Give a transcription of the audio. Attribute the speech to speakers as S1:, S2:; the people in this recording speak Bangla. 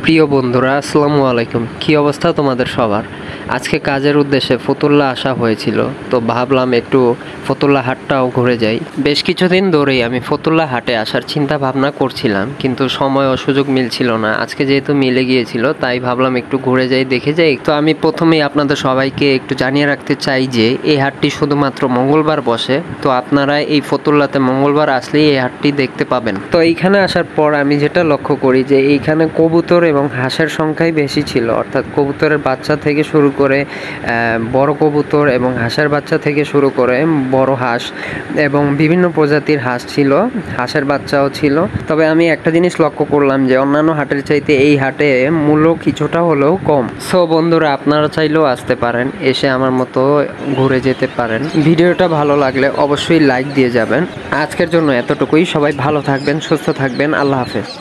S1: প্রিয় বন্ধুরা, আসসালামু আলাইকুম। কি অবস্থা তোমাদের সবার? আজকে কাজের উদ্দেশ্যে ফতুল্লা আসা হয়েছিল, তো ভাবলাম একটু ফতুল্লা হাটটাও ঘুরে যাই। বেশ কিছুদিন ধরেই আমি ফতুল্লা হাটে আসার চিন্তা ভাবনা করছিলাম, কিন্তু সময় ও সুযোগ মিলছিল না। আজকে যেহেতু মিলে গিয়েছিল, তাই ভাবলাম একটু ঘুরে যাই, দেখে যাই। তো আমি প্রথমেই আপনাদের সবাইকে একটু জানিয়ে রাখতে চাই যে এই হাটটি শুধুমাত্র মঙ্গলবার বসে। তো আপনারা এই ফতুল্লাতে মঙ্গলবার আসলেই এই হাটটি দেখতে পাবেন। তো এইখানে আসার পর আমি যেটা লক্ষ্য করি যে এইখানে কবুতর এবং হাঁসের সংখ্যাই বেশি ছিল, অর্থাৎ কবুতরের বাচ্চা থেকে শুরু করে বড় কবুতর এবং হাঁসের বাচ্চা থেকে শুরু করে বড় হাঁস এবং বিভিন্ন প্রজাতির হাঁস ছিল, হাঁসের বাচ্চাও ছিল। তবে আমি একটা জিনিস লক্ষ্য করলাম যে অন্যান্য হাটের চাইতে এই হাটে মূল্য কিছুটা হলেও কম। সো বন্ধুরা, আপনারা চাইলেও আসতে পারেন, এসে আমার মতো ঘুরে যেতে পারেন। ভিডিওটা ভালো লাগলে অবশ্যই লাইক দিয়ে যাবেন। আজকের জন্য এতটুকুই। সবাই ভালো থাকবেন, সুস্থ থাকবেন। আল্লাহ হাফেজ।